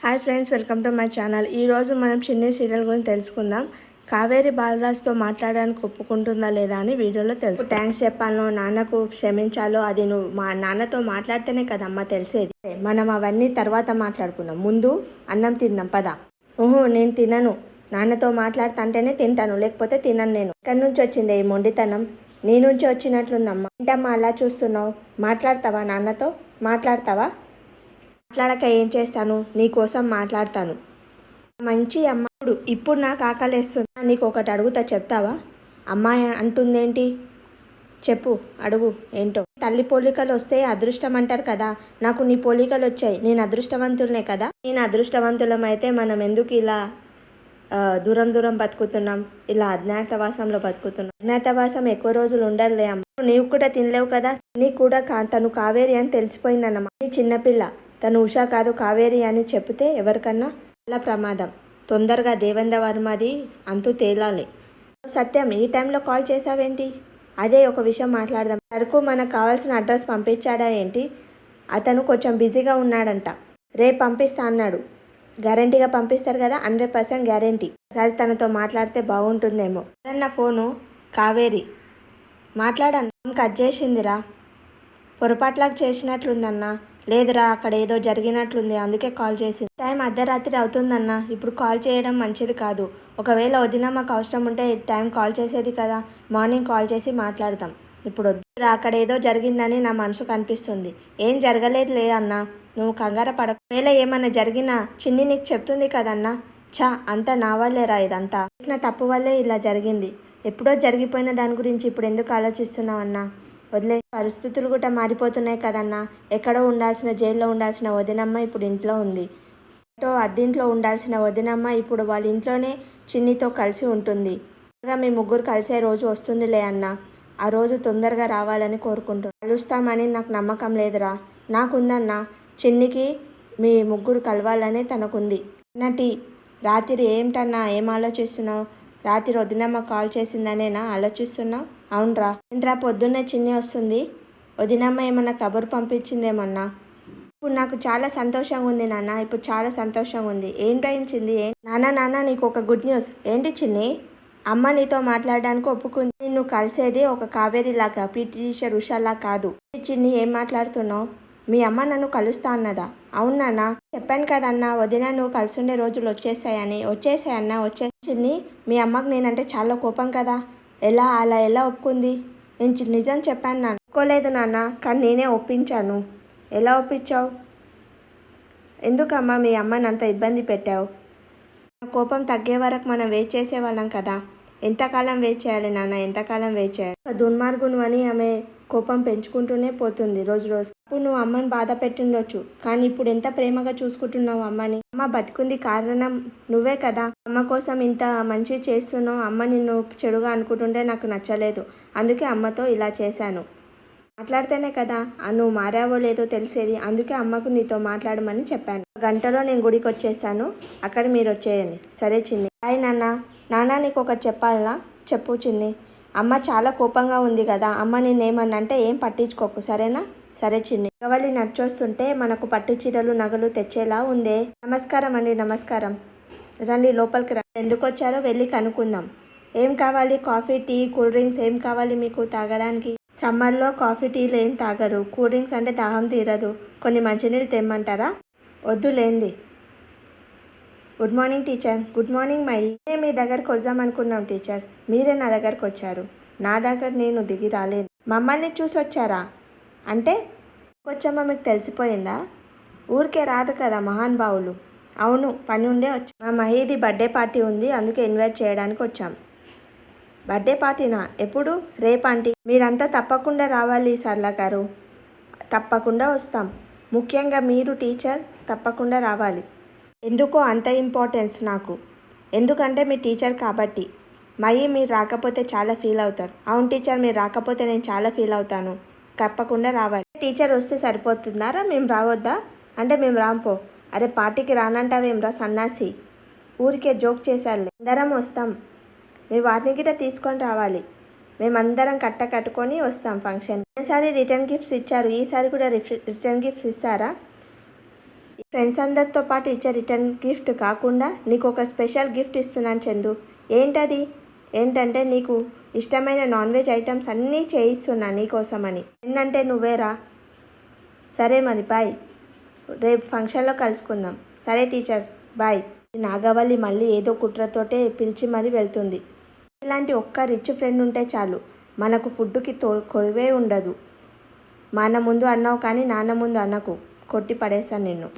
Hi friends, welcome to my channel. ఈరోజు మనం చిన్ని సీరియల్ గురించి తెలుసుకుందాం. కావేరి బాలరాజ్తో మాట్లాడడానికి ఒప్పుకుంటుందా లేదా అని వీడియోలో తెలుసు. థ్యాంక్స్ చెప్పాలో, నాన్నకు క్షమించాలో అది నువ్వు మా నాన్నతో మాట్లాడితేనే కదమ్మా తెలిసేది. మనం అవన్నీ తర్వాత మాట్లాడుకుందాం. ముందు అన్నం తిందాం పద. నేను తినను. నాన్నతో మాట్లాడుతుంటేనే తింటాను, లేకపోతే తినను. నేను ఎక్కడి నుంచి వచ్చింది ఈ మొండితనం? నీ నుంచి వచ్చినట్లుందమ్మా. ఏంటమ్మా అలా చూస్తున్నావు? మాట్లాడతావా? నాన్నతో మాట్లాడతావా? మాట్లాడక ఏం చేస్తాను? నీకోసం మాట్లాడతాను. మంచి అమ్మాడు. ఇప్పుడు నాకు ఆకలేస్తుంది. నీకు ఒకటి అడుగుతా, చెప్తావా? అమ్మాయి అంటుందేంటి? చెప్పు, అడుగు. ఏంటో? తల్లి పోలికలు వస్తే అదృష్టం అంటారు కదా. నాకు నీ పోలికలు వచ్చాయి. నేను అదృష్టవంతులనే కదా. నేను అదృష్టవంతులమైతే మనం ఎందుకు ఇలా దూరం దూరం బతుకుతున్నాం? ఇలా అజ్ఞాతవాసంలో బతుకుతున్నాం. అజ్ఞాతవాసం ఎక్కువ రోజులు ఉండదులే అమ్మ. నీవు కూడా తినలేవు కదా. నీకు కూడా తను కావేరి అని తెలిసిపోయిందన్నమా. నీ చిన్నపిల్ల. తను ఉషా కాదు కావేరి అని చెప్తే ఎవరికన్నా చాలా ప్రమాదం. తొందరగా దేవేంద్ర వర్మది అంతు తేలాలి. సత్యం, ఈ టైంలో కాల్ చేసావేంటి? అదే ఒక విషయం మాట్లాడదాం. వరకు మనకు కావాల్సిన అడ్రస్ పంపించాడా ఏంటి? అతను కొంచెం బిజీగా ఉన్నాడంట. రేపు పంపిస్తా అన్నాడు. గ్యారంటీగా పంపిస్తారు కదా? 100% గ్యారంటీ. సరే, తనతో మాట్లాడితే బాగుంటుందేమో. నా ఫోను కావేరి. మాట్లాడాను. ఫోన్ కట్ చేసిందిరా. పొరపాట్లాగా చేసినట్లుందన్నా. లేదురా, అక్కడ ఏదో జరిగినట్లుంది, అందుకే కాల్ చేసింది. టైం అర్ధరాత్రి అవుతుందన్నా. ఇప్పుడు కాల్ చేయడం మంచిది కాదు. ఒకవేళ వదిన మాకు అవసరం ఉంటే టైం కాల్ చేసేది కదా. మార్నింగ్ కాల్ చేసి మాట్లాడతాం. ఇప్పుడు వద్దురా, అక్కడ ఏదో జరిగిందని నా మనసుకు అనిపిస్తుంది. ఏం జరగలేదు లేదన్నా, నువ్వు కంగారు పడక. ఒకవేళ ఏమన్నా జరిగినా చిన్ని నీకు చెప్తుంది కదన్నా. అంతా నా వల్లేరా. ఇదంతా చేసిన తప్పు వల్లే ఇలా జరిగింది. ఎప్పుడో జరిగిపోయిన దాని గురించి ఇప్పుడు ఎందుకు ఆలోచిస్తున్నావన్నా? వదిలే. పరిస్థితులు కూడా మారిపోతున్నాయి కదన్నా. ఎక్కడో ఉండాల్సిన, జైల్లో ఉండాల్సిన వదినమ్మ ఇప్పుడు ఇంట్లో ఉంది. అద్దీంట్లో ఉండాల్సిన వదినమ్మ ఇప్పుడు వాళ్ళ ఇంట్లోనే చిన్నితో కలిసి ఉంటుంది. మీ ముగ్గురు కలిసే రోజు వస్తుందిలే అన్న. ఆ రోజు తొందరగా రావాలని కోరుకుంటున్నాను. కలుస్తామని నాకు నమ్మకం లేదురా. నాకుందన్నా. చిన్నికి మీ ముగ్గురు కలవాలనే తనకుంది. నటి, రాత్రి ఏంటన్నా ఏం ఆలోచిస్తున్నావు? రాత్రి వదినమ్మ కాల్ చేసిందనేనా ఆలోచిస్తున్నావు? అవునరా. ఏంట్రా పొద్దున్నే చిన్ని వస్తుంది? వదినమ్మ ఏమన్నా కబురు పంపించిందేమన్నా? ఇప్పుడు నాకు చాలా సంతోషంగా ఉంది నాన్న. ఇప్పుడు చాలా సంతోషంగా ఉంది. ఏంటయించింది? నాన్న నీకు ఒక గుడ్ న్యూస్. ఏంటి చిన్ని? అమ్మ నీతో మాట్లాడడానికి ఒప్పుకుంది. నిన్ను కలిసేది ఒక కావేరిలాగా, పీటీ టీచర్ ఉషాలా కాదు. చిన్ని, ఏం మాట్లాడుతున్నావు? మీ అమ్మ నన్ను కలుస్తా అన్నదా? అవును నాన్న. చెప్పాను కదన్నా, వదిన నువ్వు కలిసిండే రోజులు వచ్చేసాయని. వచ్చేసాయన్నా. చిన్ని, మీ అమ్మకు నేనంటే చాలా కోపం కదా. అలా ఎలా ఒప్పుకుంది? నేను నిజం చెప్పాను నాన్న. ఒప్పుకోలేదు నాన్న, కానీ నేనే ఒప్పించాను. ఎలా ఒప్పించావు? ఎందుకమ్మా మీ అమ్మని అంత ఇబ్బంది పెట్టావు? కోపం తగ్గే వరకు మనం వెయిట్ చేసేవాళ్ళం కదా. ఎంతకాలం వెయిట్ చేయాలి నాన్న? ఎంతకాలం వెయిట్ చేయాలి? దుర్మార్గును అని ఆమె కోపం పెంచుకుంటూనే పోతుంది రోజు రోజు. అప్పుడు నువ్వు అమ్మని బాధ పెట్టిండొచ్చు, కానీ ఇప్పుడు ఎంత ప్రేమగా చూసుకుంటున్నావు అమ్మని. అమ్మ బతికుంది కారణం నువ్వే కదా. అమ్మ కోసం ఇంత మంచి చేస్తున్నావు. అమ్మ నిన్ను చెడుగా అనుకుంటుంటే నాకు నచ్చలేదు. అందుకే అమ్మతో ఇలా చేశాను. మాట్లాడితేనే కదా నువ్వు మారావో లేదో తెలిసేది. అందుకే అమ్మకు నీతో మాట్లాడమని చెప్పాను. గంటలో నేను గుడికి వచ్చేసాను. అక్కడ మీరు వచ్చేయండి. సరే చిన్ని. హాయ్ నాన్న, నీకు ఒకటి చెప్పాలనా? చెప్పు చిన్ని. అమ్మ చాలా కోపంగా ఉంది కదా. అమ్మ నేనేమన్నంటే ఏం పట్టించుకోకు, సరేనా? సరే చిన్ని. గవలి నడిచొస్తుంటే మనకు పట్టు చీరలు, నగలు తెచ్చేలా ఉందే. నమస్కారం అండి. నమస్కారం. రండి లోపలికి రండి. ఎందుకు వచ్చారో వెళ్ళి కనుక్కుందాం. ఏం కావాలి? కాఫీ, టీ, కూల్ డ్రింక్స్ ఏం కావాలి మీకు తాగడానికి? సమ్మర్లో కాఫీ, టీలు ఏం తాగరు. కూల్ డ్రింక్స్ అంటే దాహం తీరదు. కొన్ని మంచినీళ్ళు తెమ్మంటారా? వద్దులేండి. Good morning teacher. Good morning my. నేను మీ దగ్గరకు వద్దామనుకున్నాం టీచర్. మీరే నా దగ్గరకు వచ్చారు. నా దగ్గర నేను దిగి రాలేను. మమ్మల్ని చూసి వచ్చారా? అంటే వచ్చామో మీకు తెలిసిపోయిందా? ఊరికే రాదు కదా మహానుభావులు. అవును, పని ఉండే వచ్చాం. మా మహీది బర్త్డే పార్టీ ఉంది, అందుకే ఇన్వైట్ చేయడానికి వచ్చాం. బర్త్డే పార్టీనా? ఎప్పుడు? రేపంటీ. మీరంతా తప్పకుండా రావాలి సర్లా గారు. తప్పకుండా వస్తాం. ముఖ్యంగా మీరు టీచర్ తప్పకుండా రావాలి. ఎందుకో అంత ఇంపార్టెన్స్ నాకు. ఎందుకంటే మీ టీచర్ కాబట్టి. మీరు రాకపోతే చాలా ఫీల్ అవుతారు. అవును టీచర్, మీరు రాకపోతే నేను చాలా ఫీల్ అవుతాను. తప్పకుండా రావాలి. టీచర్ వస్తే సరిపోతున్నారా? మేము రావద్దా? అంటే మేము రాంపో. అరే పార్టీకి రానంటావేమ్రా సన్నాసి. ఊరికే జోక్ చేశారులే. అందరం వస్తాం. మీ వారిని గిట్ట తీసుకొని రావాలి. మేమందరం కట్టుకొని వస్తాం ఫంక్షన్. ఈసారి రిటర్న్ గిఫ్ట్స్ ఇచ్చారు. ఈసారి కూడా రిటర్న్ గిఫ్ట్స్ ఇస్తారా? ఫ్రెండ్స్ అందరితో పాటు ఇచ్చే రిటర్న్ గిఫ్ట్ కాకుండా నీకు ఒక స్పెషల్ గిఫ్ట్ ఇస్తున్నాను చందు. ఏంటది? ఏంటంటే నీకు ఇష్టమైన నాన్ వెజ్ ఐటమ్స్ అన్నీ చేయిస్తున్నా నీకోసమని. ఏంటంటే నువ్వేరా. సరే మరి బాయ్, రేపు ఫంక్షన్లో కలుసుకుందాం. సరే టీచర్ బాయ్. నాగవల్లి మళ్ళీ ఏదో కుట్రతోటే పిలిచి మరీ వెళ్తుంది. ఇలాంటి ఒక్క రిచ్ ఫ్రెండ్ ఉంటే చాలు, మనకు ఫుడ్కి కొలువే ఉండదు. మన ముందు అన్నావు కానీ నాన్న ముందు అన్నకు, కొట్టి పడేస్తాను నిన్ను.